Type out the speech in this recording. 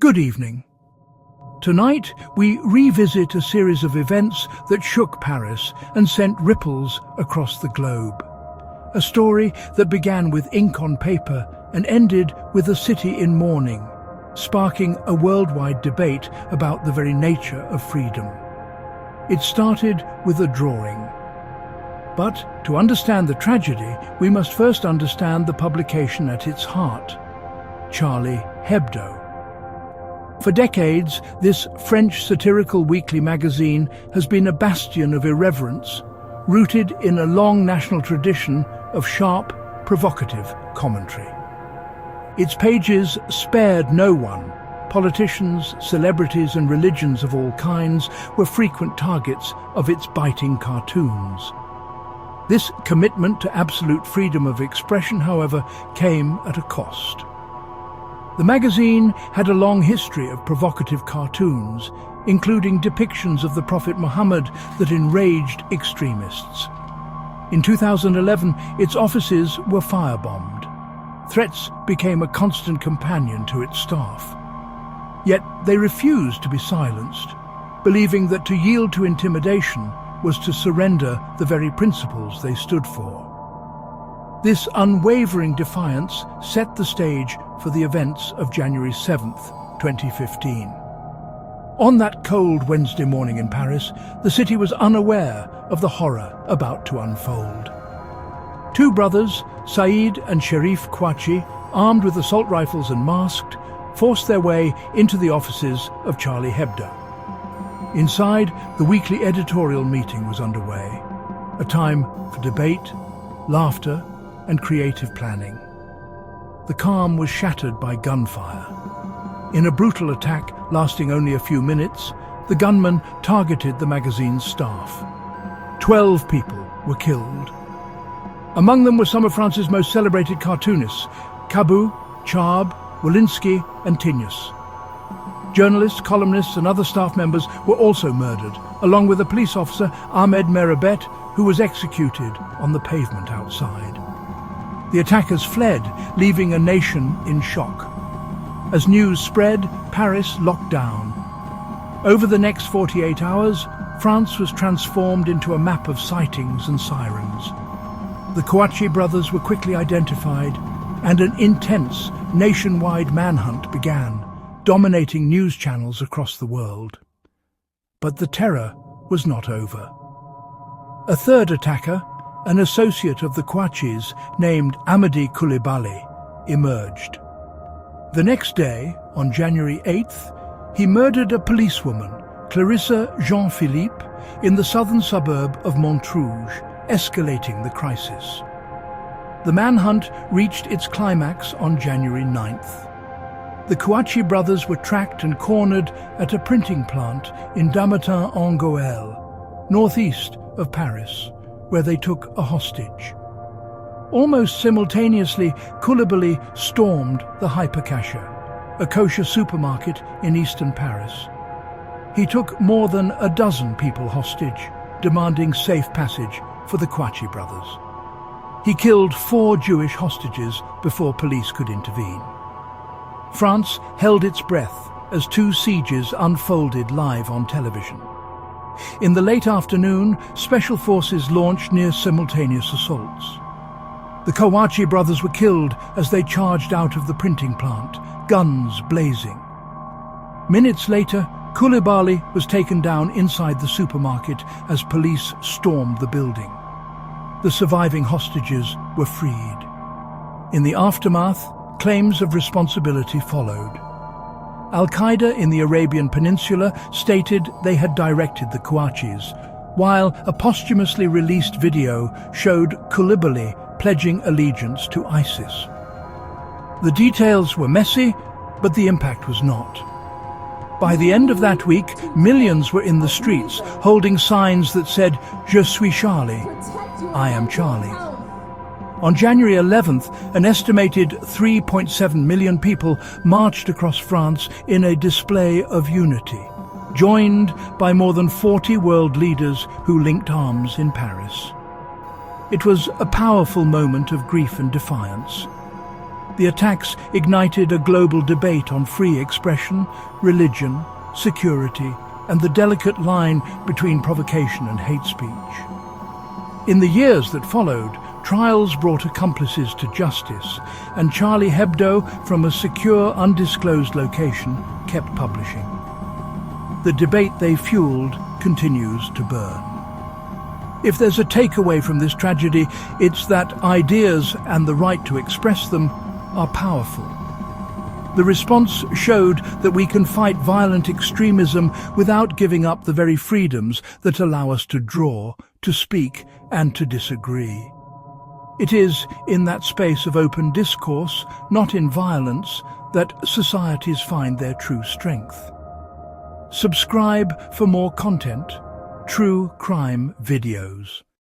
Good evening. Tonight, we revisit a series of events that shook Paris and sent ripples across the globe. A story that began with ink on paper and ended with a city in mourning, sparking a worldwide debate about the very nature of freedom. It started with a drawing. But to understand the tragedy, we must first understand the publication at its heart, Charlie Hebdo. For decades, this French satirical weekly magazine has been a bastion of irreverence, rooted in a long national tradition of sharp, provocative commentary. Its pages spared no one. Politicians, celebrities and religions of all kinds were frequent targets of its biting cartoons. This commitment to absolute freedom of expression, however, came at a cost. The magazine had a long history of provocative cartoons, including depictions of the Prophet Muhammad that enraged extremists. In 2011, its offices were firebombed. Threats became a constant companion to its staff. Yet they refused to be silenced, believing that to yield to intimidation was to surrender the very principles they stood for. This unwavering defiance set the stage for the events of January 7th, 2015. On that cold Wednesday morning in Paris, the city was unaware of the horror about to unfold. Two brothers, Saïd and Cherif Kouachi, armed with assault rifles and masked, forced their way into the offices of Charlie Hebdo. Inside, the weekly editorial meeting was underway, a time for debate, laughter, and creative planning. The calm was shattered by gunfire. In a brutal attack lasting only a few minutes, the gunman targeted the magazine's staff. 12 people were killed. Among them were some of France's most celebrated cartoonists, Cabou, Charb, Wolinski and Tignous. Journalists, columnists and other staff members were also murdered, along with a police officer, Ahmed Merabet, who was executed on the pavement outside. The attackers fled, leaving a nation in shock. As news spread, Paris locked down. Over the next 48 hours, France was transformed into a map of sightings and sirens. The Kouachi brothers were quickly identified, and an intense, nationwide manhunt began, dominating news channels across the world. But the terror was not over. A third attacker, an associate of the Kouachis named Amedy Coulibaly, emerged. The next day, on January 8th, he murdered a policewoman, Clarissa Jean-Philippe, in the southern suburb of Montrouge, escalating the crisis. The manhunt reached its climax on January 9th. The Kouachi brothers were tracked and cornered at a printing plant in Dammartin-en-Goële, northeast of Paris, where they took a hostage. Almost simultaneously, Coulibaly stormed the Hypercacher, a kosher supermarket in eastern Paris. He took more than a dozen people hostage, demanding safe passage for the Kouachi brothers. He killed 4 Jewish hostages before police could intervene. France held its breath as 2 sieges unfolded live on television. In the late afternoon, special forces launched near simultaneous assaults. The Kouachi brothers were killed as they charged out of the printing plant, guns blazing. Minutes later, Coulibaly was taken down inside the supermarket as police stormed the building. The surviving hostages were freed. In the aftermath, claims of responsibility followed. Al-Qaeda in the Arabian Peninsula stated they had directed the Kouachis, while a posthumously released video showed Coulibaly pledging allegiance to ISIS. The details were messy, but the impact was not. By the end of that week, millions were in the streets, holding signs that said, "Je suis Charlie," I am Charlie. On January 11th, an estimated 3.7 million people marched across France in a display of unity, joined by more than 40 world leaders who linked arms in Paris. It was a powerful moment of grief and defiance. The attacks ignited a global debate on free expression, religion, security, and the delicate line between provocation and hate speech. In the years that followed, trials brought accomplices to justice, and Charlie Hebdo, from a secure, undisclosed location, kept publishing. The debate they fueled continues to burn. If there's a takeaway from this tragedy, it's that ideas and the right to express them are powerful. The response showed that we can fight violent extremism without giving up the very freedoms that allow us to draw, to speak, and to disagree. It is in that space of open discourse, not in violence, that societies find their true strength. Subscribe for more content, True Crime Videos.